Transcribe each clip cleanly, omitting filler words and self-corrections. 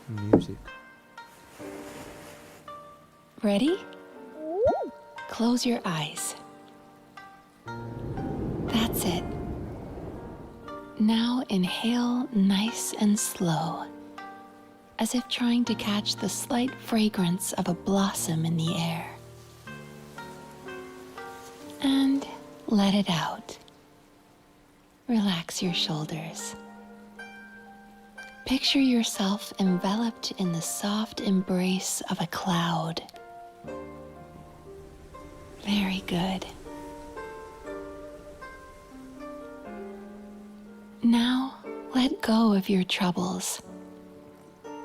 Music. Ready? Close your eyes. That's it. Now inhale nice and slow, as if trying to catch the slight fragrance of a blossom in the air. And let it out. Relax your shoulders. Picture yourself enveloped in the soft embrace of a cloud. Very good. Now, let go of your troubles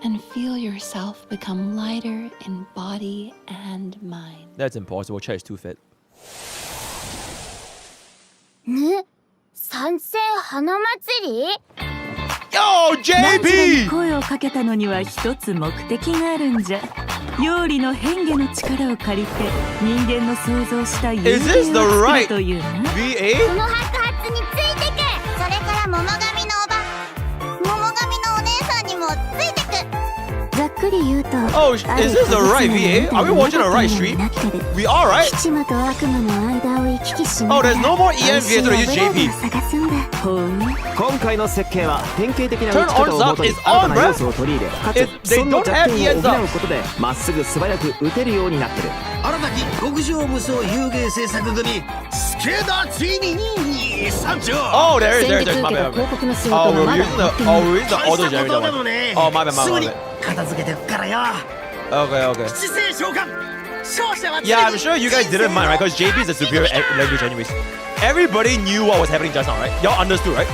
and feel yourself become lighter in body and mind. That's impossible. Chad is too fit. 賛成花祭り Yo, ナジラに JP! 声をかけたのには一つ目的があるんじゃ。妖理の変化の力を借りて人間の想像した幽 Is this 霊 the を作 right るというな。 VA? この白髪についてく。それから桃神のおば桃神のお姉さんにもついてく。ざっくり言うと Oh, is this the right VA? Are we watching the right stream? We are, right? 吉間と悪魔の間を行き来しな Oh, がら there's no more EMVA to use 美味しい油揚げ JP. を探すんだ。ほう。今回の設計は典型的な Turn 打ち方 ons をも up とに is 新 on, たな bruh. 要素を取り入れか If つ they その don't 弱 have 点 ES を補うことでまっすぐ素早く打てるようになってる。新たき極上無双遊芸制作組助田ついに参上 Oh, there is, 先 there 日 is, 受 my けた bad, 広 my 告の仕 bad. Oh, 事が we're まだ using 終わ the, ってない oh, we're using the 大 auto したこ generator とで one. もね Oh, my bad, すぐ my に bad. 片付けてくからよ Okay, okay. 七星召喚勝者は Yeah, I'm sure you guys didn't mind, right? Because JP is a superior language anyways. Everybody knew what was happening just now, right? Y'all understood, right?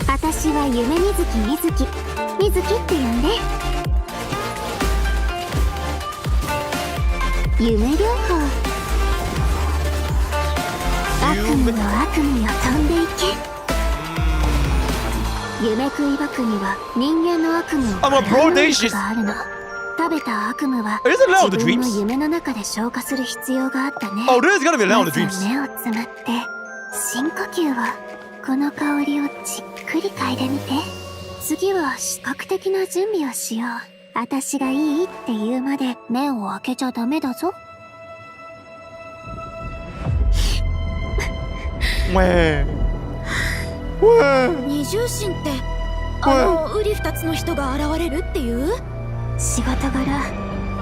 私は夢みずきみずきみずきって呼んで夢療法悪夢の悪夢よ飛んでいけ夢食い爆には人間の悪夢を I'm a 食らう能 bodacious. 力があるの食べた悪夢は Is it Land of the 自分の Dreams? 夢の中で消化する必要があったね Oh, this is gonna be Land of the まず Dreams. 目をつむって深呼吸をこの香りをじっくり嗅いでみて次は視覚的な準備をしよう私がいいって言うまで目を開けちゃダメだぞ Wah. 二重心ってウリ二つの人が現れるっていう仕事柄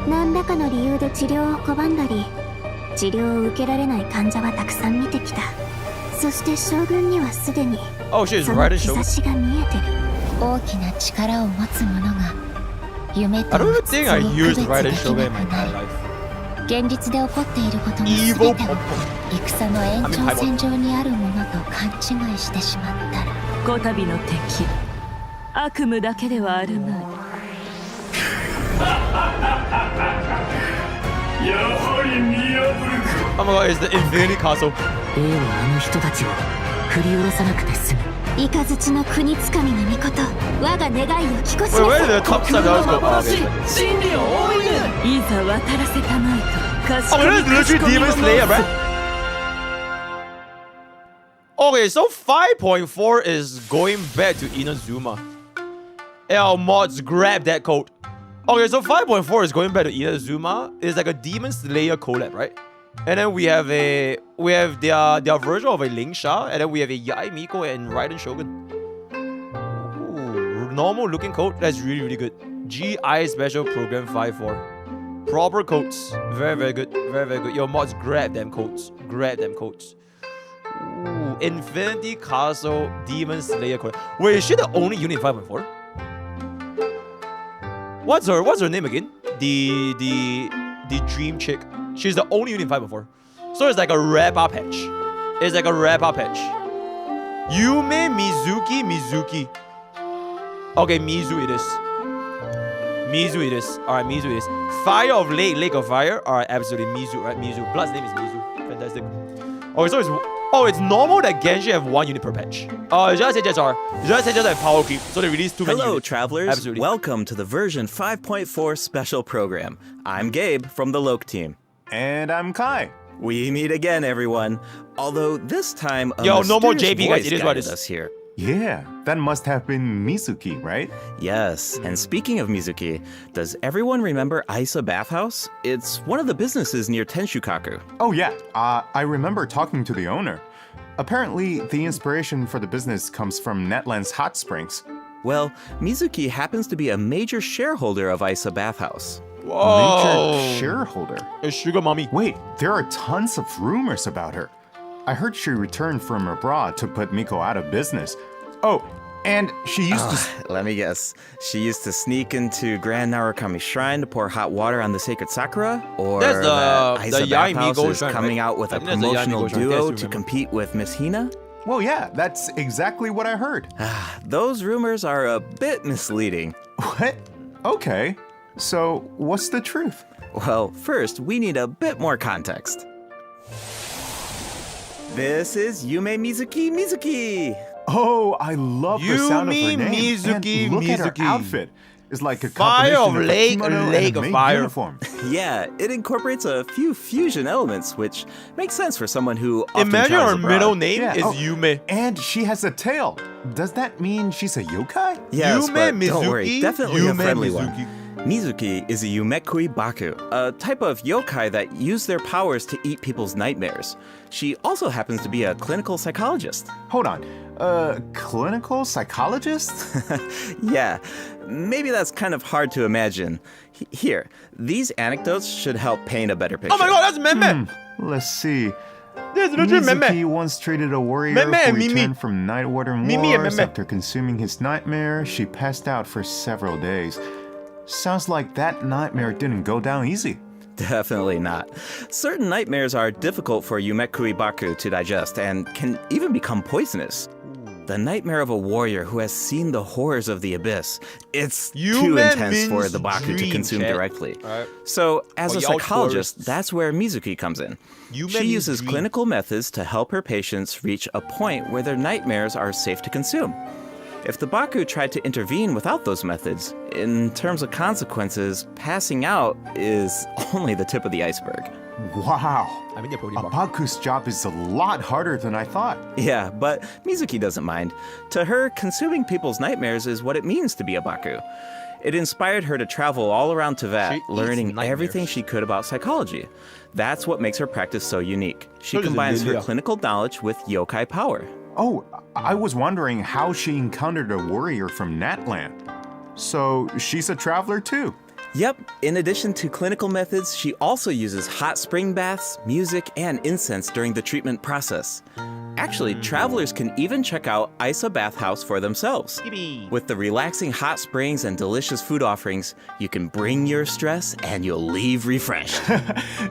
何らかの理由で治療を拒んだり治療を受けられない患者はたくさん見てきたそして将軍にはすでに Oh, she's その right in 兆 show. しが見えてる大きな力を持つ者が夢 I と don't う even つつ think I に区 used 別 right で in き show な in my くな entire る life. 現実で起こっていることの Evil 全て pom を pom. 戦の延長線上にあるものと勘違いしてしまったらこたびの敵悪夢だけではあるまい。Oh my god, it's the Infinity Castle. A はあの人たちを振り下ろさなくて済む雷の国つかみの御事我が願いを聞こし Wait, where な did the top side dollars go? Oh, okay. 真理を追い抜いざ渡らせたまいと Oh, it is literally Demon Slayer, right? Okay, so 5.4 is going back to Inazuma. Hey, mods, grab that code. Okay, so 5.4 is going back to Inazuma. It's like a Demon Slayer collab, right? And then we have their version of a Ling Sha, and then we have a Yai Miko and Raiden Shogun. Ooh, normal looking code. That's really, really good. GI Special Program 5.4. Proper codes. Very, very good. Very, very good. Yo, mods, grab them codes. Grab them codes. Ooh, Infinity Castle Demon Slayer code. Wait, is she the only unit in 5.4? What's her name again? The dream chick. She's the only unit in 5.4. So it's like a wrap-up patch. It's like a wrap-up patch. Yumemizuki Mizuki. Okay, Mizu it is. Mizu it is. Alright, Mizu it is. Fire of Lake, Lake of Fire. Alright, absolutely. Mizu, right? Mizu. Blood's name is Mizu. Fantastic. Okay, so it's normal that Genshin have one unit per patch. Just have power creep. So they release too many Hello, units. travelers. Absolutely. Welcome to the version 5.4 special program. I'm Gabe from the Loke team. And I'm Kai. We meet again, everyone. Although this time, a Yo, no more mysterious JP, guys. voice It is what it guided is. us here. Yeah, that must have been Mizuki, right? Yes, and speaking of Mizuki, does everyone remember Isa Bathhouse? It's one of the businesses near Tenshukaku. Oh yeah, I remember talking to the owner. Apparently, the inspiration for the business comes from Netland's hot springs. Well, Mizuki happens to be a major shareholder of Isa Bathhouse. Whoa. Major shareholder. It's Sugar Mommy. Wait, there are tons of rumors about her. I heard she returned from abroad to put Miko out of business. Oh, and she used to... Let me guess. She used to sneak into Grand Narukami Shrine to pour hot water on the sacred sakura? Or That's that Isa the Bathhouse Yaimigo is shrine, coming right? out with I a think that's the promotional Yaimigo shrine. duo Yes, to remember. compete with Miss Hina? Well, yeah, that's exactly what I heard. Those rumors are a bit misleading. What? Okay. So, what's the truth? Well, first, we need a bit more context. This is Yumemizuki Mizuki. Oh, I love the sound of her name. Yumemizuki And look at her Mizuki. outfit. It's like a Fire combination of of lake, a kimono and lake a of maid fire. uniform. Yeah, it incorporates a few fusion elements, which makes sense for someone who often Imagine travels her abroad. middle name Yeah, is oh. Yume. And she has a tail. Does that mean she's a yokai? Yes, but Yume don't worry, Mizuki, definitely a Yume friendly Mizuki. one. Mizuki is a Yumekui Baku, a type of yokai that use their powers to eat people's nightmares. She also happens to be a clinical psychologist. Hold on. Clinical psychologist? Yeah, maybe that's kind of hard to imagine. Here, these anecdotes should help paint a better picture. Oh my god, that's Meme. Let's see. That's literally Mizuki Meme. once treated a warrior Meme who and Mimi. returned from night water Mimi and wars. Meme. After consuming his nightmare, she passed out for several days. Sounds like that nightmare didn't go down easy. Definitely not. Certain nightmares are difficult for Yumekui Baku to digest and can even become poisonous. The nightmare of a warrior who has seen the horrors of the abyss. It's too Yume intense for means the Baku to dream, consume chat. directly. Alright. So, as Oh, a y'all psychologist, tourists. that's where Mizuki comes in. Yume She means uses dream. clinical methods to help her patients reach a point where their nightmares are safe to consume. If the Baku tried to intervene without those methods, in terms of consequences, passing out is only the tip of the iceberg. Wow. I mean, A Baku's job is a lot harder than I thought. Yeah, but Mizuki doesn't mind. To her, consuming people's nightmares is what it means to be a Baku. It inspired her to travel all around Tibet, She eats learning nightmares. everything she could about psychology. That's what makes her practice so unique. She So does combines her Lilia. clinical knowledge with yokai power. Oh, I was wondering how she encountered a warrior from Natland. So she's a traveler too. Yep, in addition to clinical methods, she also uses hot spring baths, music, and incense during the treatment process. Actually, travelers can even check out Isa Bathhouse for themselves. With the relaxing hot springs and delicious food offerings, you can bring your stress and you'll leave refreshed.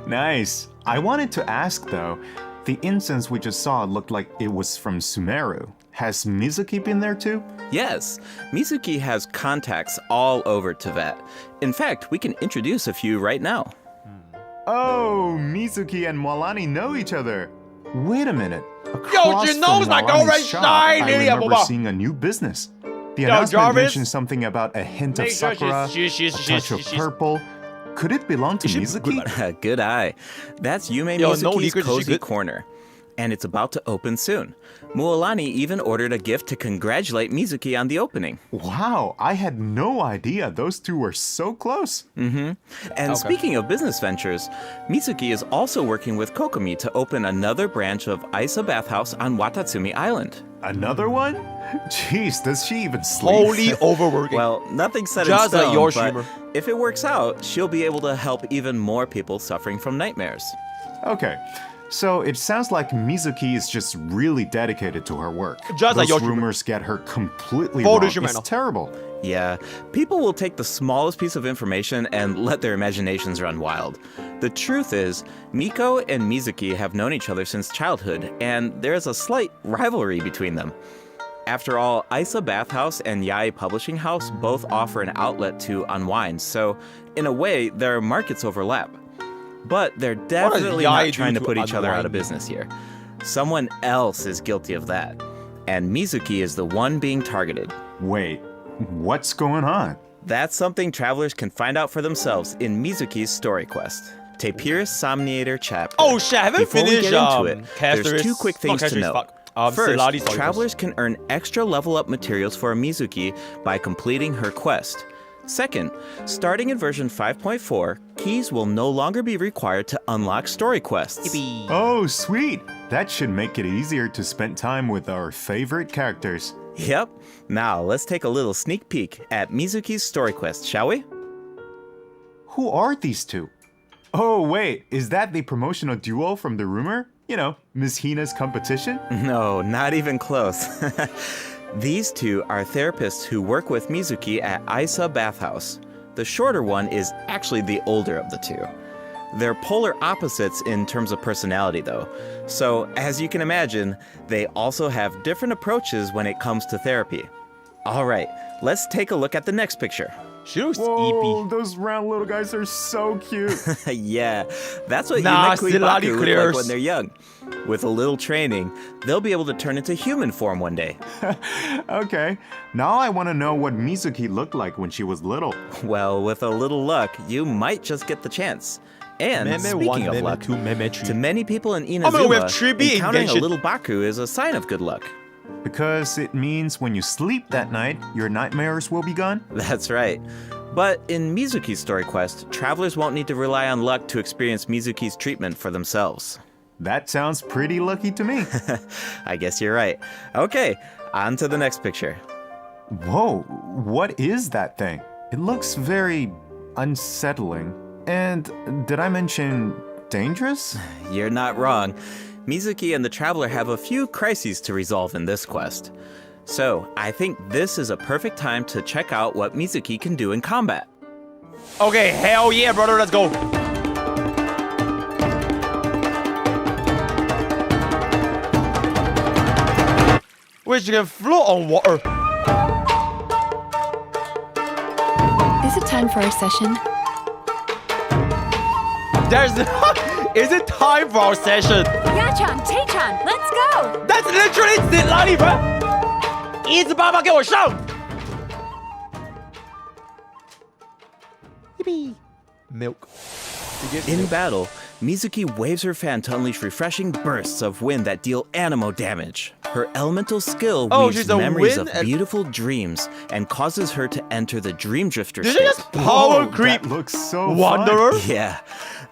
Nice. I wanted to ask though, the incense we just saw looked like it was from Sumeru. Has Mizuki been there too? Yes, Mizuki has contacts all over Tibet. In fact, we can introduce a few right now. Oh, Mizuki and Moalani know each other. Wait a minute. Yo, Across you know from like Moalani's already shop, shine, I Lilia, remember Boba. seeing a new business. The Yo, announcement Jarvis. mentioned something about a hint of Make sure sakura, she's- a touch of purple. Could it belong to Mizuki? Good eye. That's Yume Yo, no Mizuki's secret, is she cozy good? corner. And it's about to open soon. Mualani even ordered a gift to congratulate Mizuki on the opening. Wow, I had no idea those two were so close. And speaking of business ventures, Mizuki is also working with Kokomi to open another branch of Isa Bathhouse on Watatsumi Island. Another one? Jeez, does she even sleep? Holy overworking. Well, nothing set Just in like stone, your but streamer. if it works out, she'll be able to help even more people suffering from nightmares. Okay, so it sounds like Mizuki is just really dedicated to her work. Just like Those your streamer. rumors get her completely Full wrong. disrespect. It's terrible. Yeah, people will take the smallest piece of information and let their imaginations run wild. The truth is, Miko and Mizuki have known each other since childhood, and there is a slight rivalry between them. After all, Isa Bathhouse and Yae Publishing House both offer an outlet to unwind, so in a way, their markets overlap. But they're definitely Yae not do trying to to put each other out of unwind? business here. Someone else is guilty of that, and Mizuki is the one being targeted. Wait, what's going on? That's something travelers can find out for themselves in Mizuki's story quest. Tapirus Somniator chapter. Oh shit, I haven't Before we finished get into it, Casterus. there's two quick things Not to Casterus, note. fuck. First, Celadi's story travelers can earn extra level up materials for Mizuki by completing her quest. Second, starting in version 5.4, keys will no longer be required to unlock story quests. Oh, sweet. That should make it easier to spend time with our favorite characters. Yep. Now, let's take a little sneak peek at Mizuki's story quest, shall we? Who are these two? Oh, wait, is that the promotional duo from the rumor? You know, Miss Hina's competition? No, not even close. These two are therapists who work with Mizuki at Isa Bathhouse. The shorter one is actually the older of the two. They're polar opposites in terms of personality, though. So, as you can imagine, they also have different approaches when it comes to therapy. All right, let's take a look at the next picture. She looks Whoa, EP. those round little guys are so cute. Yeah, that's what Nah, Yumemizuki Celadi Mizuki look clears. like when they're young. With a little training, they'll be able to turn into human form one day. Okay, now I want to know what Mizuki looked like when she was little. Well, with a little luck, you might just get the chance. And Meme speaking 1, of Meme luck, 2, Meme 3. to many people in Oh my God, we have Inazuma, 3B in encountering a Genshin. little Baku is a sign of good luck. Because it means when you sleep that night, your nightmares will be gone? That's right. But in Mizuki's story quest, travelers won't need to rely on luck to experience Mizuki's treatment for themselves. That sounds pretty lucky to me. I guess you're right. Okay, on to the next picture. Whoa, what is that thing? It looks very unsettling. And did I mention dangerous? You're not wrong. Mizuki and the traveler have a few crises to resolve in this quest. So, I think this is a perfect time to check out what Mizuki can do in combat. Okay, hell yeah, brother, let's go. Wait, she can float on water. Is it time for our session? There's... Is it time for our session? Yachan, Tay-chan, let's go! That's literally Celadi, bro. 一直爸爸给我上 Yippee. Milk. In battle, Mizuki waves her fan to unleash refreshing bursts of wind that deal anemo damage. Her elemental skill Oh, weaves she's a memories of wind and- beautiful dreams and causes her to enter the Dream Drifter Did state. you just power Whoa, creep that looks so Wanderer? fun. Yeah,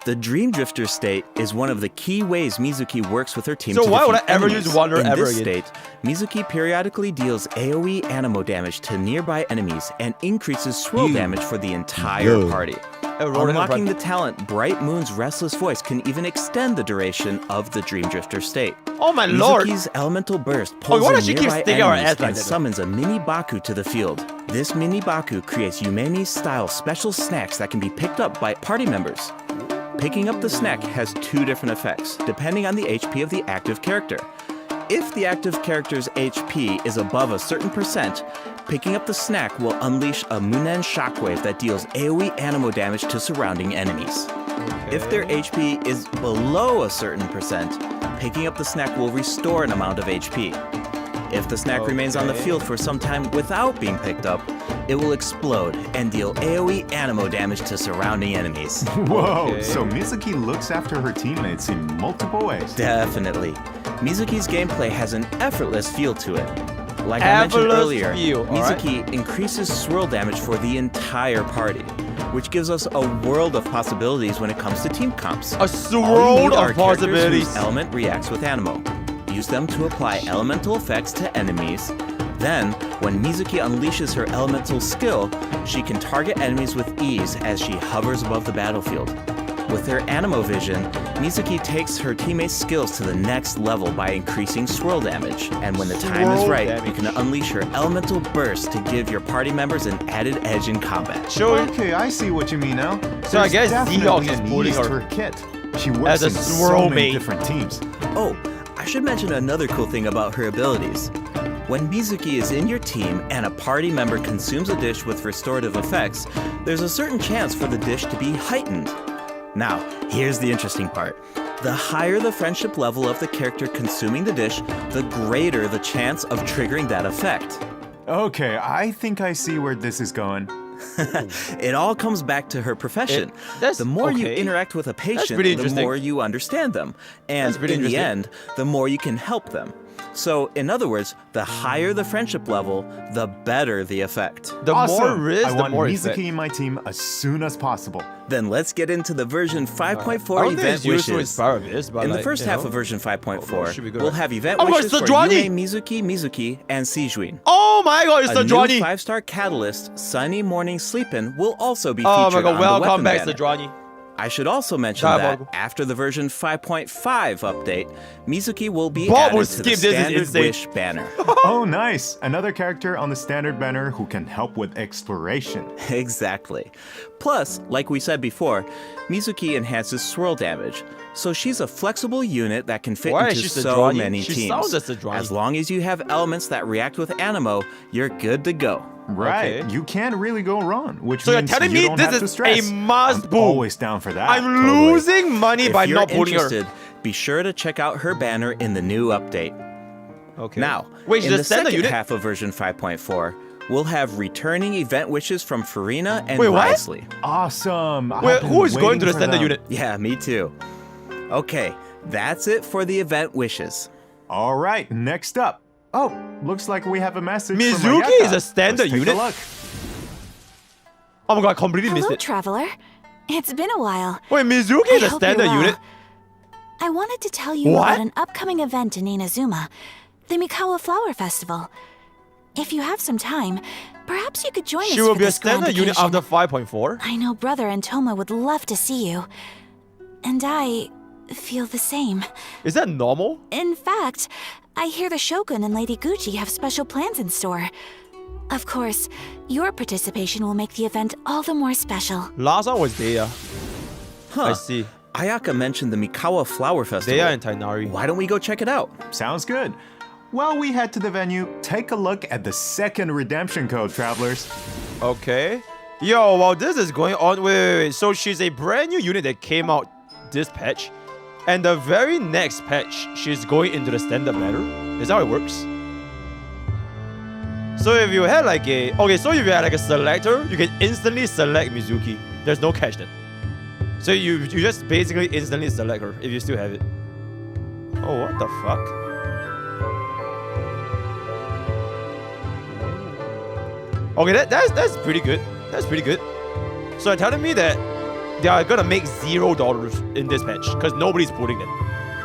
the Dream Drifter state is one of the key ways Mizuki works with her team So to why would defeat I ever enemies. use Wanderer In ever this again? state, Mizuki periodically deals AoE anemo damage to nearby enemies and increases swirl damage for the entire party. Unlocking the talent Bright Moon's Restless Voice can even extend the duration of the Dream Drifter state. Oh my lord. Mizuki's elemental burst pulls why in does she keep nearby sticking our enemies ass like and that? summons a mini Baku to the field. This mini Baku creates Yumemi-style special snacks that can be picked up by party members. Picking up the snack has two different effects, depending on the HP of the active character. If the active character's HP is above a certain percent, picking up the snack will unleash a Munen shockwave that deals AoE anemo damage to surrounding enemies. If their HP is below a certain percent, picking up the snack will restore an amount of HP. If the snack remains on the field for some time without being picked up, it will explode and deal AoE anemo damage to surrounding enemies. Whoa, so Mizuki looks after her teammates in multiple ways. Definitely. Mizuki's gameplay has an effortless feel to it. Like I mentioned Effortless earlier, feel, alright. Mizuki increases swirl damage for the entire party, which gives us a world of possibilities when it comes to team comps. A All you swirl need are of characters possibilities. whose element reacts with anemo. Use them to apply elemental effects to enemies. Then, when Mizuki unleashes her elemental skill, she can target enemies with ease as she hovers above the battlefield. With her anemo vision, Mizuki takes her teammates' skills to the next level by increasing swirl damage. And when the time is Swirl right, damage. you can unleash her elemental burst to give your party members an added edge in combat. Show it Okay, I see what you mean now. So I There's guess definitely Zeok is an pulling ease to her her kit. She works as a in swirl so many mate. different teams. Oh, I should mention another cool thing about her abilities. When Mizuki is in your team and a party member consumes a dish with restorative effects, there's a certain chance for the dish to be heightened. Now, here's the interesting part. The higher the friendship level of the character consuming the dish, the greater the chance of triggering that effect. Okay, I think I see where this is going. It all comes back to her profession. That's The more you okay. interact with a patient, pretty the interesting. more you understand them. And That's pretty in the interesting. end, the more you can help them. So, in other words, the higher the friendship level, the better the effect. The Awesome. more risk, I the want more Mizuki effect. in my team as soon as possible. Then let's get into the version 5.4 I don't think event it's used to wishes. inspire this, but In the like, first you half know. of version should be 5.4, good, we'll right? have event Oh my God, wishes it's for the Johnny! Yumemizuki Mizuki and Sijuin. Oh my god, it's A the new Johnny! 5-star catalyst, Sunny Morning Sleepin', will also be Oh featured my god, on the welcome weapon back, banner. the Johnny. I should also mention Diabolical. that after the version 5.5 update, Mizuki will be Bob will added to the skip this, it's standard insane. wish banner. Oh, nice. Another character on the standard banner who can help with exploration. Exactly. Plus, like we said before, Mizuki enhances swirl damage, so she's a flexible unit that can fit Why is into she so Sejuani? many She teams. sounds as Sejuani. As long as you have elements that react with Animo, you're good to go. Right. Okay. You can't really go wrong, which So you're means telling you me don't this have to is stress. a must I'm boom. always down for that. I'm Totally. losing money If by you're not putting interested, her. be sure to check out her banner in the new update. Okay. Now, wait, she's in a the standard second unit? half of version 5.4, we'll have returning event wishes from Furina and Wait, what? Risley. Awesome. I've Wait, been who is going waiting to the for standard them. unit? Yeah, me too. Okay, that's it for the event wishes. All right, next up. Oh, looks like we have a message Mizuki from Ayaka. is a standard Let's take unit? a look. Oh my god, I completely missed Hello, it. traveler. It's been a while. Wait, Mizuki I is a hope standard you're well. unit? I wanted to tell you What? about an upcoming event in Inazuma, the Mikawa Flower Festival. If you have some time, perhaps you could join us She for will be a this grand standard unit occasion. after 5.4? I know Brother and Toma would love to see you. And I feel the same. Is that normal? In fact, I hear the Shogun and Lady Gucci have special plans in store. Of course, your participation will make the event all the more special. Last one was Dea. Huh. I see. Ayaka mentioned the Mikawa Flower Festival. Dea and Tainari. Why don't we go check it out? Sounds good. While we head to the venue, take a look at the second redemption code, travelers. Okay. Yo, while this is going on, wait. So she's a brand new unit that came out this patch. And the very next patch, she's going into the standard banner. Is that how it works? So if you had like a... Okay, so if you had like a selector, you can instantly select Mizuki. There's no catch then. So you just basically instantly select her if you still have it. Oh, what the fuck? Okay, that's pretty good. That's pretty good. So you're telling me that they are gonna make $0 in this patch because nobody's putting them.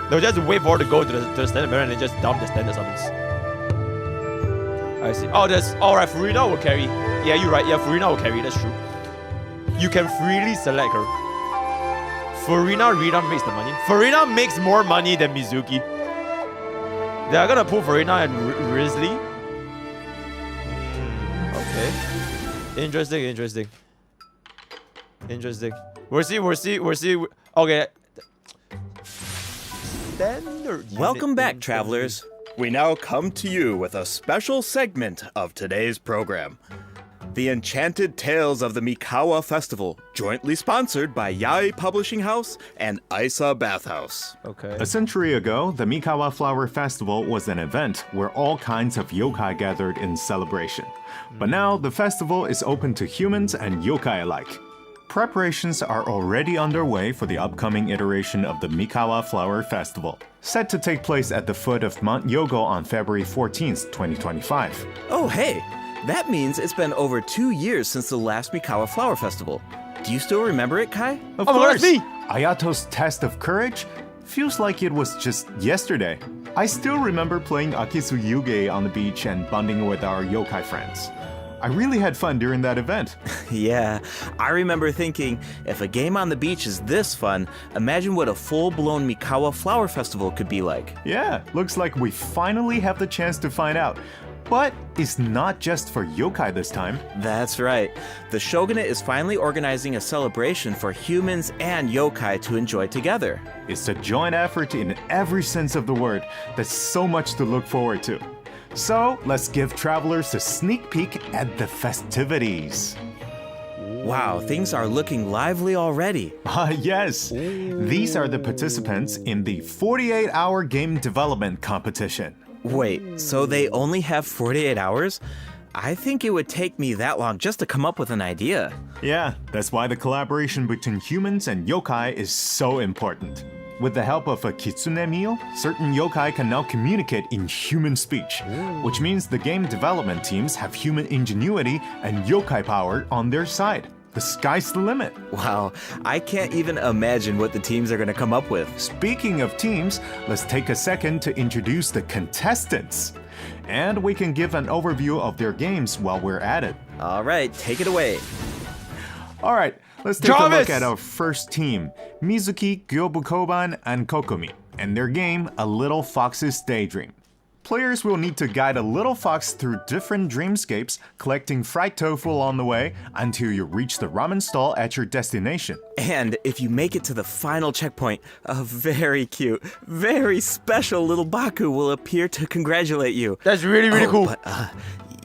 They'll just wait for her to go to the standard banner and then just dump the standard summons. I see. Oh, that's alright. Furina will carry. Yeah, you're right. Yeah, Furina will carry. That's true. You can freely select her. Furina makes the money. Furina makes more money than Mizuki. They are gonna pull Furina and Risley. Okay. Interesting. We'll see. Okay. Standard. Welcome unit back, info. travelers. We now come to you with a special segment of today's program. The Enchanted Tales of the Mikawa Festival, jointly sponsored by Yae Publishing House and Isa Bathhouse. Okay. A century ago, the Mikawa Flower Festival was an event where all kinds of yokai gathered in celebration. But now, the festival is open to humans and yokai alike. Preparations are already underway for the upcoming iteration of the Mikawa Flower Festival, set to take place at the foot of Mount Yogo on February 14th, 2025. Oh, hey! That means it's been over 2 years since the last Mikawa Flower Festival. Do you still remember it, Kai? Of Oh my God, course, it's me! Ayato's test of courage feels like it was just yesterday. I still remember playing Akisu Yuge on the beach and bonding with our yokai friends. I really had fun during that event. Yeah, I remember thinking, if a game on the beach is this fun, imagine what a full-blown Mikawa Flower Festival could be like. Yeah, looks like we finally have the chance to find out. But it's not just for yokai this time. That's right. The Shogunate is finally organizing a celebration for humans and yokai to enjoy together. It's a joint effort in every sense of the word. There's so much to look forward to. So let's give travelers a sneak peek at the festivities. Wow, things are looking lively already. Yes, these are the participants in the 48-hour game development competition. Wait, so they only have 48 hours? I think it would take me that long just to come up with an idea. Yeah, that's why the collaboration between humans and yokai is so important. with the help of a kitsune meal, certain yokai can now communicate in human speech, which means the game development teams have human ingenuity and yokai power on their side. The sky's the limit. Wow, I can't even imagine what the teams are going to come up with. Speaking of teams, let's take a second to introduce the contestants. And we can give an overview of their games while we're at it. All right, take it away. All right, let's take a look at our first team, Mizuki, Gyobukoban, and Kokomi, and their game, A Little Fox's Daydream. Players will need to guide a little fox through different dreamscapes, collecting fried tofu on the way until you reach the ramen stall at your destination. And if you make it to the final checkpoint, a very cute, very special little Baku will appear to congratulate you. That's really cool. But,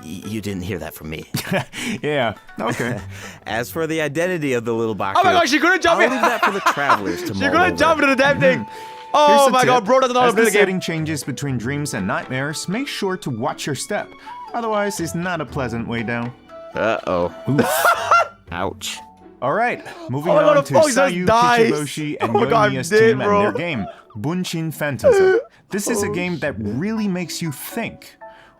you didn't hear that from me. Yeah, okay. As for the identity of the little Baku, Oh my god, she couldn't jump I'll in! leave that for the travelers to She mull couldn't over. jump into the damn thing! Here's Oh the my tip. god, bro doesn't know how As to play the the game. setting changes between dreams and nightmares, make sure to watch your step. Otherwise, it's not a pleasant way down. Uh-oh. Ouch. All right, moving Oh my god, on the to fox just Sayu dies. Kichiboshi and Oh my god, Yoimiya's I'm dead, team bro. and their game, Bunshin Phantasm. This is a Oh, game that really makes you think.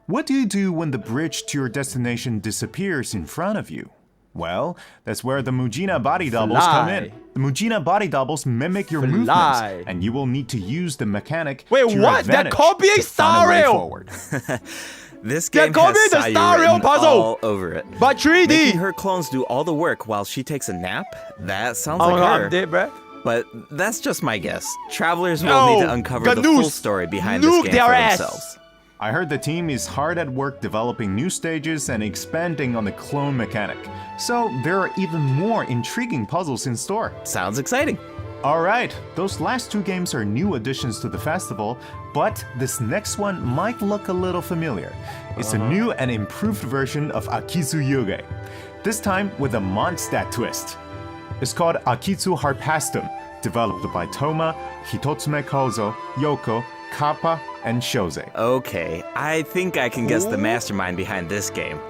What do you do when the bridge to your destination disappears in front of you? Well, that's where the Mujina body doubles come in. Fly. The Mujina body doubles mimic your Fly. movements, and you will need to use the mechanic Wait, to your what? They're advantage copying to Star find a way Rail. forward. This They're game calling has it the Sayu Star Rail written puzzle. all over it. But 3D! Making her clones do all the work while she takes a nap? That sounds Oh my like god, her. I'm dead, bro. But that's just my guess. Travelers will No, need to uncover the full Ganoose, story behind nuke this game their for ass. themselves. I heard the team is hard at work developing new stages and expanding on the clone mechanic. So there are even more intriguing puzzles in store. Sounds exciting. Alright, those last two games are new additions to the festival, but this next one might look a little familiar. It's a new and improved version of Akitsu Yuge, this time with a Mondstadt twist. It's called Akitsu Harpastum, developed by Toma, Hitotsume Kozo, Yoko, Kappa, and Shoze. Okay, I think I can guess the mastermind behind this game.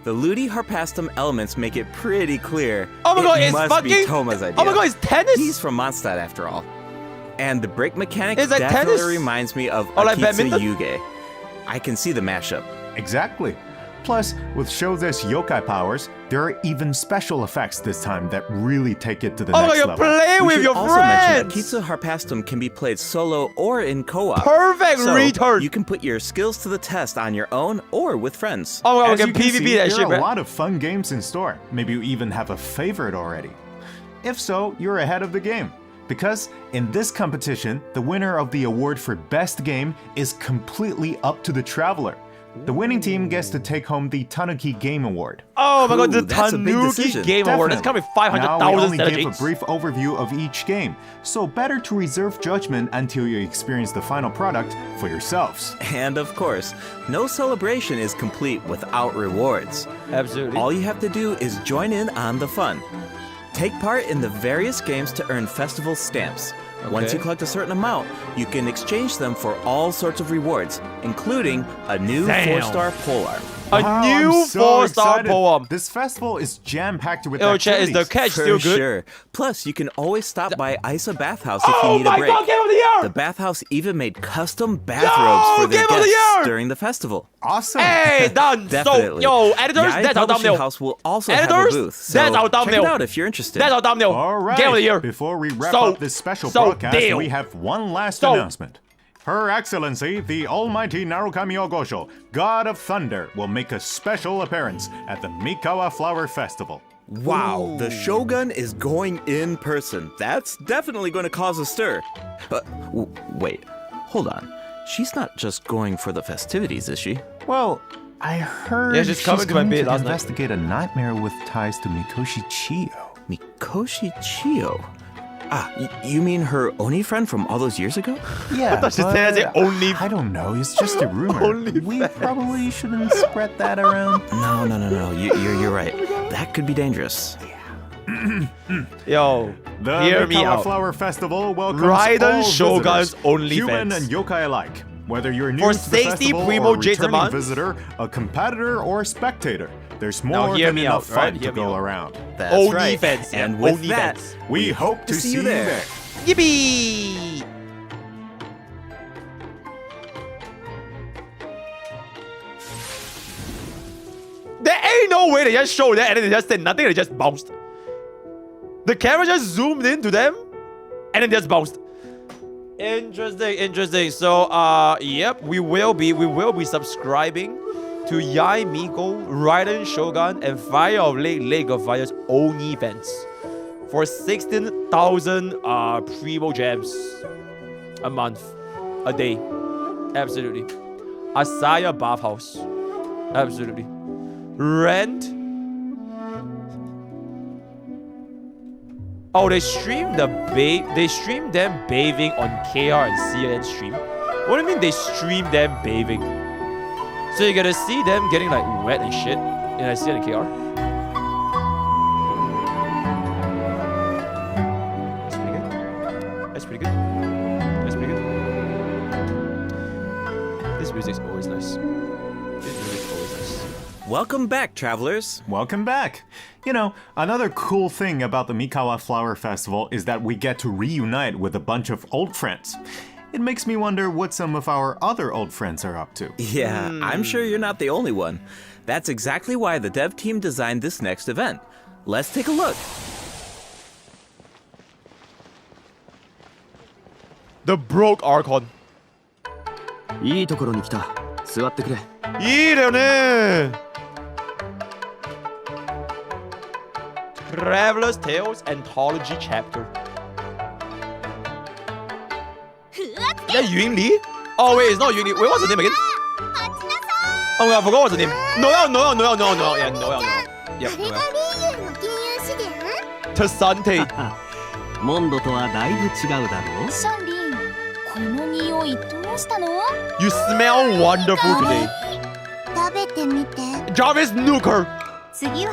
The Ludi Harpastum elements make it pretty clear Oh my god, it it's must fucking... be Toma's idea. Oh my god, it's tennis? He's from Mondstadt after all. And the break mechanic It's like definitely tennis? reminds me of Oh, like Akitsu badminton? Yuge. I can see the mashup. Exactly. Plus, with Shoze's yokai powers, there are even special effects this time that really take it to the Oh my next god, level. you're playing We with should your also friends! mention Akitsu Harpastum can be played solo or in co-op. Perfect So retard! you can put your skills to the test on your own or with friends. Oh my god, As we you can can PvP see, that there shit, are bro. a lot of fun games in store. Maybe you even have a favorite already. If so, you're ahead of the game. Because in this competition, the winner of the award for Best Game is completely up to the traveler. The winning team gets to take home the Tanuki Game Award. Oh my god, the Ooh, that's a big Tanuki decision. Game Award. That's Definitely. coming Now we 500,000 only give a strategies. brief overview of each game, so better to reserve judgment until you experience the final product for yourselves. And of course, no celebration is complete without rewards. Absolutely. All you have to do is join in on the fun. Take part in the various games to earn festival stamps. Once Okay. you collect a certain amount, you can exchange them for all sorts of rewards, including a new Damn. 4-star polearm. A Wow, new I'm so 4-star excited. poem. This festival is jam-packed with Yo, chat, is the activities. catch For still good? sure. Plus, you can always stop by Isa Bathhouse if you Oh need a my break. god, Game of the Year! The bathhouse even made custom bathrobes for their Game of the guests Year! during the festival. Awesome. Hey, done. Definitely. So, yo, editors, Yai that's our Publishing thumbnail. House will also Editors, have a booth. So that's our check thumbnail. it out if you're interested. That's our thumbnail. All right. Game of the Year. Before we wrap So- up this special so broadcast, deal. we have one last So- announcement. Her Excellency, the Almighty Narukami Ogosho, God of Thunder, will make a special appearance at the Mikawa Flower Festival. Wow, the Shogun is going in person. That's definitely going to cause a stir. But wait, hold on. She's not just going for the festivities, is she? Well, I heard Yeah, she's coming to my bed last night. investigate a nightmare with ties to Mikoshi Chiyo. Mikoshi Chiyo? Ah, you mean her Oni friend from all those years ago? Yeah, thought she said it only- I don't know. It's just a rumor. We probably shouldn't spread that around. No. You're right. That could be dangerous. Yo, The hear me Mikawa out. Flower Festival welcomes Raiden all Shogun's visitors, OnlyFans. human and yokai alike. Whether you're new For to the 60 festival primo or a Jades a returning month? visitor, a competitor or a spectator, there's Now more hear than me enough out, right? fun Hear to me go out. around. That's right. OnlyFans. And yeah, with OnlyFans. that, We hope to see you there. Yippee! There ain't no way they just showed that and then they just said nothing and they just bounced. The camera just zoomed into them and then just bounced. Interesting. So, yep, we will be subscribing to Yai Miko, Raiden Shogun, and Fire of League of Fire's own events for 16,000 primo gems a month, a day. Absolutely. Asaya bathhouse. Absolutely. Rent. Oh, they stream them bathing on KR and CNN stream. What do you mean they stream them bathing? So you gotta see them getting like wet and shit in CNN and KR. That's pretty good. This music's always nice. Welcome back, travelers. Welcome back. You know, another cool thing about the Mikawa Flower Festival is that we get to reunite with a bunch of old friends. It makes me wonder what some of our other old friends are up to. Yeah, I'm sure you're not the only one. That's exactly why the dev team designed this next event. Let's take a look. The Broke Archon. いいところに来た。座ってくれ。いいだよね。Traveler's Tales Anthology Chapter. Is that Yun Li? Oh wait, it's not Yun Li. Wait, what's the name again? Oh my god, I forgot what's the name. Noel. Yeah, Noel. Yep, Noel. Tassante. モンドとはだいぶ違うだろう。シャンリン、この匂いどうしたの？ You smell wonderful today. 食べてみて。 Jarvis Nuker. 次は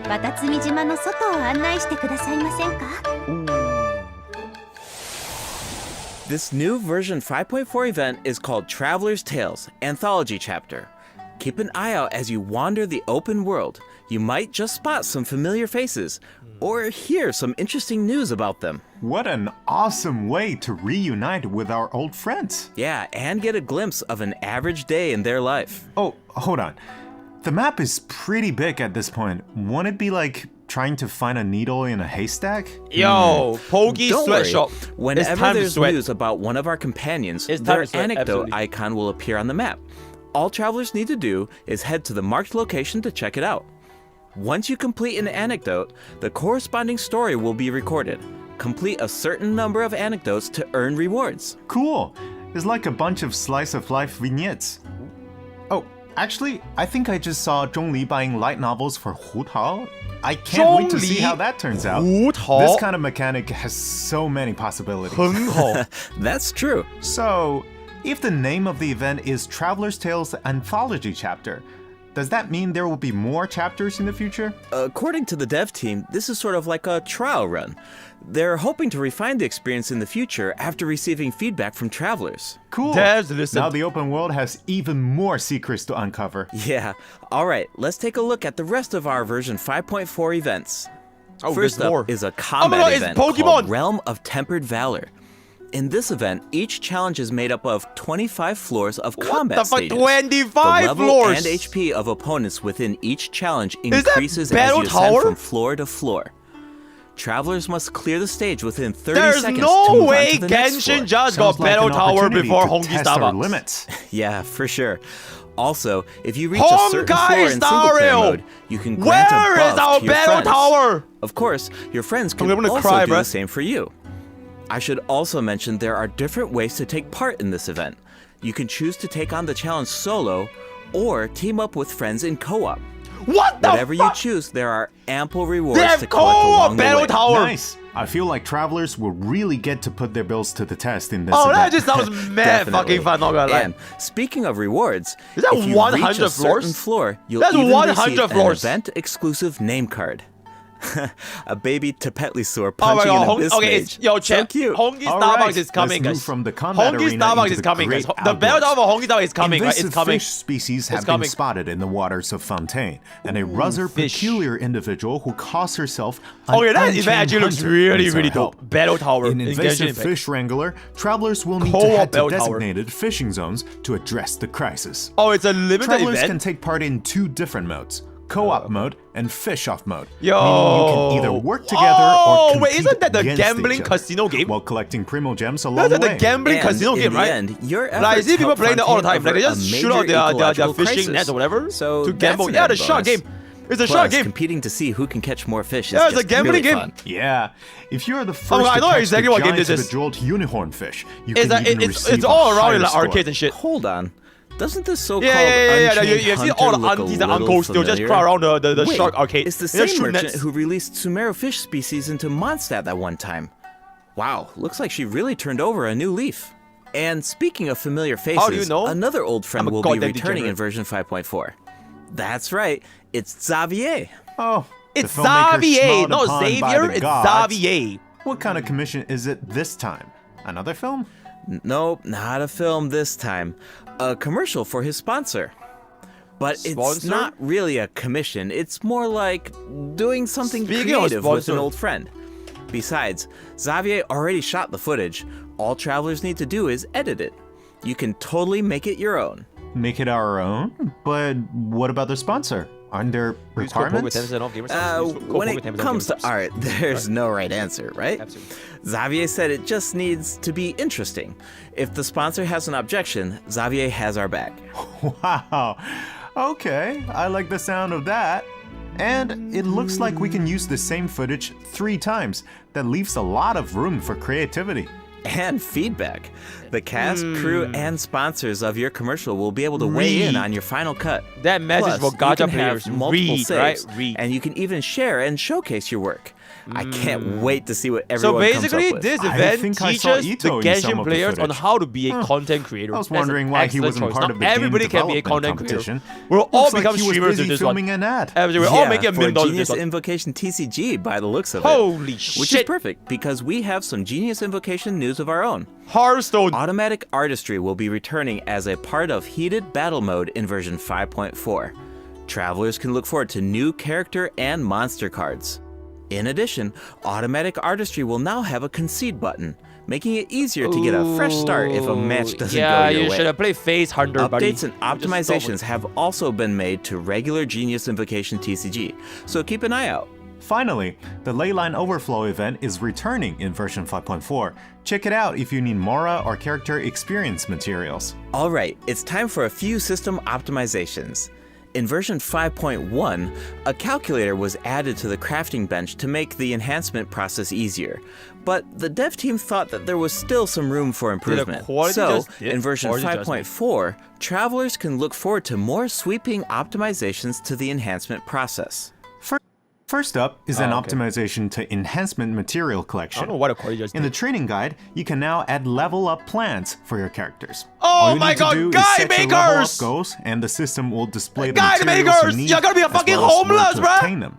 渡積島の外を案内してくださいませんか？ This new version 5.4 event is called Traveler's Tales Anthology Chapter. Keep an eye out as you wander the open world. You might just spot some familiar faces, or hear some interesting news about them. What an awesome way to reunite with our old friends. Yeah, and get a glimpse of an average day in their life. Oh, hold on. The map is pretty big at this point. Won't it be like trying to find a needle in a haystack? Yo, Pokke Don't worry. sweatshop. Whenever there's news about one of our companions, their anecdote absolutely. icon will appear on the map. All travelers need to do is head to the marked location to check it out. Once you complete an anecdote, the corresponding story will be recorded. Complete a certain number of anecdotes to earn rewards. Cool. It's like a bunch of slice of life vignettes. Oh, actually, I think I just saw Zhong Li buying light novels for Hu Tao. I can't wait to see how that turns out. Hu Tao? This kind of mechanic has so many possibilities. 很好. That's true. So, if the name of the event is Traveler's Tales Anthology Chapter, does that mean there will be more chapters in the future? According to the dev team, this is sort of like a trial run. They're hoping to refine the experience in the future after receiving feedback from travelers. Cool. Devs, listen. Now the open world has even more secrets to uncover. Yeah. Alright, let's take a look at the rest of our version 5.4 events. Oh, First there's more. up is a combat God, it's event Pokemon! called Realm of Tempered Valor. In this event, each challenge is made up of 25 floors of combat stages. 25 the level floors? and HP of opponents within each challenge that increases as Battle you ascend Tower? from floor to floor. Travelers must clear the stage within 30 There's seconds no to move way on to the next Genshin floor. just got Sounds like Battle an Tower opportunity before to Honkai test our Starbucks. limits. Yeah, for sure. Also, if you reach a certain Honkai floor in single player Star mode, you can grant Where a buff is our to your Battle friends. Tower? Of course, your friends can gonna also cry, do bruh. the same for you. I should also mention there are different ways to take part in this event. You can choose to take on the challenge solo, or team up with friends in co-op. What the Whatever you fuck? choose, there are ample rewards They to have collect co-op along the Battle way. Tower. Nice. I feel like travelers will really get to put their bills to the test in this Oh, that event. just sounds mad Definitely. fucking fun, not gonna lie. And speaking of rewards, Is that if you 100 reach a certain floors? floor, you'll That's even 100 receive floors. an event-exclusive name card. A baby Tapetlisaur Oh my punching god, an abyss okay, mage. it's, yo, So chat. cute. Hongi All Starbucks right, is coming, let's move guys. from the combat Hongi arena Starbucks into is the coming, guys. great The battle outdoors. of Hongi Starbucks is coming, right? It's Invasive coming. fish species have coming. been spotted in the waters of Fontaine, and a rather fish. peculiar individual who calls herself an Okay, that event unchained actually looks hunter really, needs our really help. dope. Battle Tower In in Genshin Invasive Impact. Fish Wrangler, travelers will need to Co-op head to bell tower. designated fishing zones to address the crisis. Oh, it's a limited Travelers event? can take part in 2 different modes, co-op mode and fish-off mode, Yo. meaning you can either work together Oh, or compete wait, isn't that the against gambling each other casino game? while collecting primo gems along That's the the way. gambling And casino in game, the right? end, your Like, I efforts see people help playing that all the time. Fontaine Like, they avert just a shoot out major their ecological fishing crisis. nets or whatever So to that's gamble. an Yeah, added the shark bonus. game. It's a Plus, shark game. competing to see who can catch more fish Yeah, is it's a just gambling really game. fun. Yeah, if you're the first Oh, I to know catch exactly the what game giant this is. bejeweled unicorn fish, you It's, can even it's receive all a around in higher like score. arcades and shit. Hold on. Doesn't this so-called Yeah. Unchained You have seen Hunter all the look a aunties and little uncles still just familiar? crawl around the Wait, shark arcade. It's the And they're same shooting merchant nets. who released Sumeru fish species into Mondstadt that one time. Wow, looks like she really turned over a new leaf. And speaking of familiar faces, How do you know? another old friend I'm a will be goddamn returning in degenerate. version 5.4. That's right, it's Xavier. Oh, It's the filmmaker Xavier, smiled not upon by Xavier. the It's gods. Xavier. What kind of commission is it this time? Another film? Nope, not a film this time. A commercial for his sponsor. But it's Sponsor? not really a commission. It's more like doing something Speaking of creative with an sponsor. old friend. Besides, Xavier already shot the footage. All travelers need to do is edit it. You can totally make it your own. Make it our own? But what about the sponsor? Aren't there Use code Pokke with requirements? 10% off gamer subs. Use code When Pokke with it 10% off comes to gamer subs. art, there's no right answer, right? Absolutely. Xavier said it just needs to be interesting. If the sponsor has an objection, Xavier has our back. Wow. Okay, I like the sound of that. And it looks like we can use the same footage 3 times. That leaves a lot of room for creativity. And feedback. The cast, crew, and sponsors of your commercial will be able to weigh in Read. on your final cut. That message Plus, for gacha you can have players. multiple Read, saves, right? Read. and you can even share and showcase your work. I can't wait to see what So everyone comes basically, up with. this I event think I saw teaches the Ito in some Genshin of the players on footage. how to be a content creator. I was That's an wondering why he excellent wasn't choice. part Not of the game everybody can be a development content creator. competition. We'll all Looks like become he was streamers busy in this one. filming an ad. Absolutely, we're all making for millions in Genius this one. Invocation TCG by the looks of it. Holy Which shit. is perfect because we have some Genius Invocation news of our own. Hearthstone. Automatic artistry will be returning as a part of Heated Battle Mode in version 5.4. Travelers can look forward to new character and monster cards. In addition, automatic artistry will now have a concede button, making it easier to get a fresh start if a match doesn't yeah, go your you way. should have played Face Hunter, buddy. Updates and You just optimizations stop have also been made to regular Genius Invocation TCG, so keep an eye out. Finally, the Leyline Overflow event is returning in version 5.4. Check it out if you need Mora or character experience materials. Alright, it's time for a few system optimizations. In version 5.1, a calculator was added to the crafting bench to make the enhancement process easier. But the dev team thought that there was still some room for improvement. quality So, just dip? in version Quality adjustment. 5.4, travelers can look forward to more sweeping optimizations to the enhancement process. First up is an okay. optimization to enhancement material I collection. don't know what a quality just In the did. training guide, you can now add level up plans for your characters. Oh All you my need to God, do is guide set your level up makers! goals, and the system will display the Guide materials makers! you need, You're gonna be a as fucking well as where homeless, to bruh! obtain them.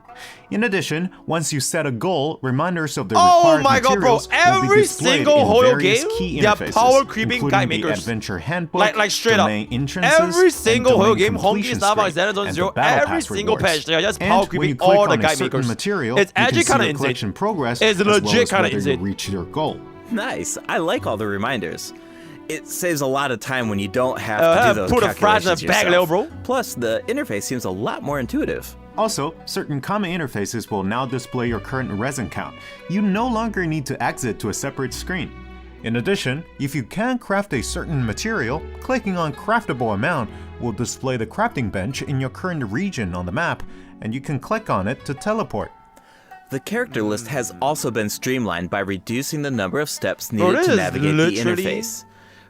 In addition, once you set a goal, reminders of the Oh required my God, bro! materials will be Every displayed single in Hoyo various game, key they are interfaces, power creeping including guide the makers. adventure handbook, Like straight up. domain entrances, Every single and Hoyo domain game, Honkai completion Star Fox, screen, Xeno's on and Zero, the battle every pass single rewards. patch, they are just And power when creeping you click all the on a guide certain makers. material, It's you can actually see kind of your insane. collection progress, It's as well legit as kinda whether insane. you reach your goal. Nice, I like all the reminders. It saves a lot of time when you don't have to do those put a fries in a calculations bag, yourself. little bro. Plus, the interface seems a lot more intuitive. Also, certain common interfaces will now display your current resin count. You no longer need to exit to a separate screen. In addition, if you can craft a certain material, clicking on Craftable Amount will display the crafting bench in your current region on the map, and you can click on it to teleport. The character list has also been streamlined by reducing the number of steps Bro, needed this to is navigate the literally interface.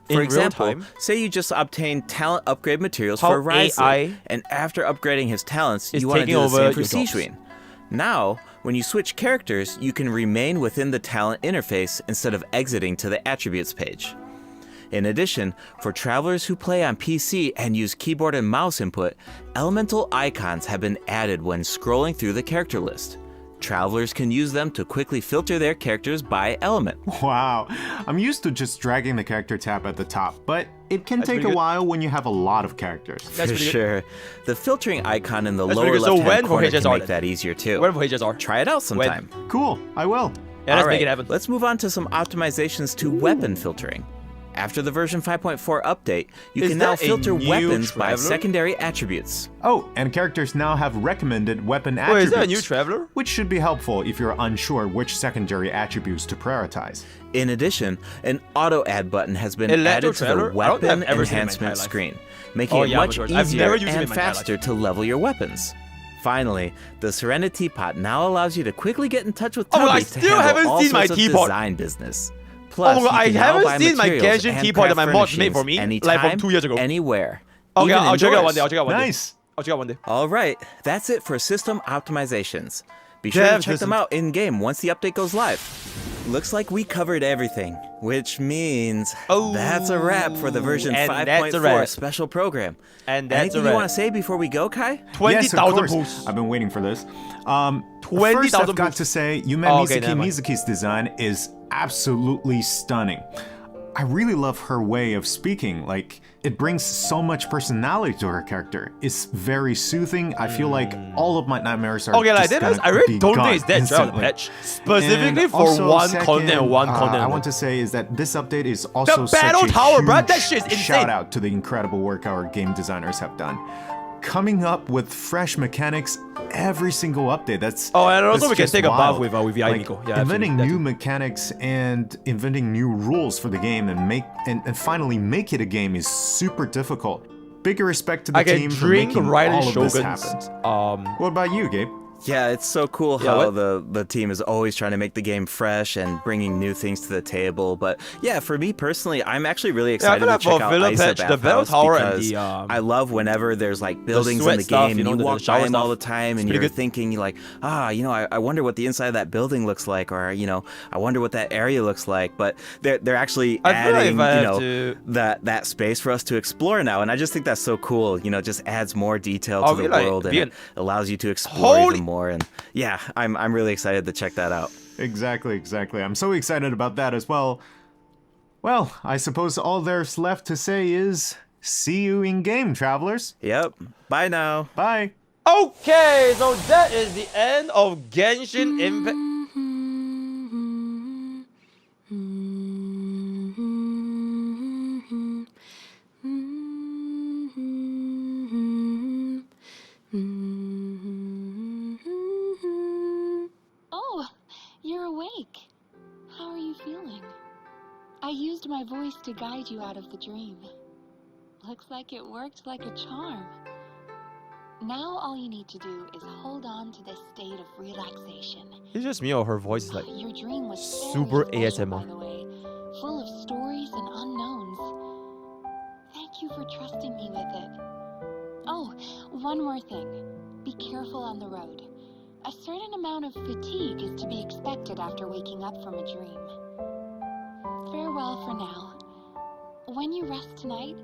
in For real example, time. say you just obtained talent upgrade materials How for Risley, AI and after upgrading his talents, is you want to taking do the over same for your jobs. Sejuin. Now, when you switch characters, you can remain within the talent interface instead of exiting to the attributes page. In addition, for travelers who play on PC and use keyboard and mouse input, elemental icons have been added when scrolling through the character list. Travelers can use them to quickly filter their characters by element. Wow, I'm used to just dragging the character tab at the top, but it can take a while when you have a lot of characters. For sure. The filtering icon in the That's lower pretty good. So left-hand when for corner can HSR make that easier too. When for HSR? Try it out sometime. Cool, I will. Yeah, let's All make it right, happen. let's move on to some optimizations to weapon filtering. After the version 5.4 update, you Is can now that a filter new weapons by Traveler? secondary attributes. Oh, and characters now have recommended weapon Wait, attributes. is that a new Traveler? Which should be helpful if you're unsure which secondary attributes to prioritize. In addition, an auto add button has been Electro added to the Traveler? I don't think weapon I've ever seen it in my enhancement entire life. screen, making Oh, it yeah, much but I've easier never used it in and my entire life. faster to level your weapons. Finally, the Serenity Teapot now allows you to quickly get in touch with Oh, I Tubby to still handle haven't all seen my sorts of teapot. design business. Plus, Oh, I you can now buy haven't seen my materials Genshin and teapot that my craft mod made for furnishings me, like from anytime, 2 years ago. Anywhere. Okay, even I'll check it out one indoors. day. I'll check it out one day. Nice. I'll check it out one day. All right, that's it for system optimizations. Be sure Dev to check them system. out in-game once the update goes live. Looks like we covered everything, which means that's a wrap for the version And that's a 5.4 wrap. special program. And that's Anything a you wrap. want to say before we go, Kai? Yes, of 20,000 course. posts. I've been waiting for this. 20,000 First, I've got posts. to say, Oh, okay, Yumemizuki never mind. Mizuki's design is absolutely stunning. I really love her way of speaking. Like, it brings so much personality to her character. It's very soothing. I feel like all of my nightmares are Okay, like just this, gonna I really be don't gone think it's that Traveler instantly. patch. Specifically And for also, one second, content and one content. I want to say is that this update is also The battle such a tower, bruh, huge that shit's insane. shout out to the incredible work our game designers have done. Coming up with fresh mechanics every single update. That's Oh, and also that's we can just take a buff wild. with Yumiko. Yeah, inventing absolutely. new mechanics and inventing new rules for the game and finally make it a game is super difficult. Big respect to the I can team for drink making Raiden all of this Shoguns. happen. What about you, Gabe? Yeah, it's so cool Yeah, how what? the team is always trying to make the game fresh and bringing new things to the table. But yeah, for me personally, I'm actually really excited feel to like check for out Villa Isa Patch, the battle Bathhouse tower and because the, I love whenever there's like buildings in sweat the stuff, game you know, and you the walk by shower them all stuff. the time It's and pretty you're good. thinking you're like, I wonder what the inside of that building looks like, or I wonder what that area looks like. But they're actually I feel like adding if I have to- that space for us to explore now, and I just think that's so cool. Just adds more detail I to the feel like world and being- it allows you to explore Holy- even more. And yeah, I'm really excited to check that out. Exactly. I'm so excited about that as well. Well, I suppose all there's left to say is see you in game, travelers. Yep. Bye now. Bye. Okay, so that is the end of Genshin Impact. Oh, you're awake. How are you feeling? I used my voice to guide you out of the dream. Looks like it worked like a charm. Now all you need to do is hold on to this state of relaxation. It's just me or her voice is like Your dream was super very special, ASMR. by the way, full of stories and unknowns. Thank you for trusting me with it. Oh, one more thing. Be careful on the road. A certain amount of fatigue is to be expected after waking up from a dream. Farewell for now. When you rest tonight,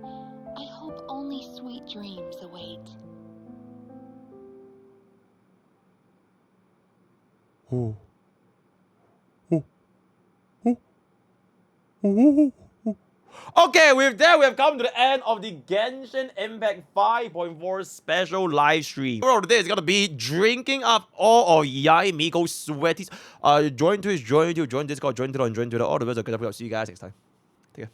I hope only sweet dreams await. Okay, with that, we have come to the end of the Genshin Impact 5.4 special live stream. For today is gonna be drinking up all of Yumiko's sweaties. Join Twitch, join YouTube, join Discord, join Twitter, and join Twitter. All the rest of good. See you guys next time. Take care.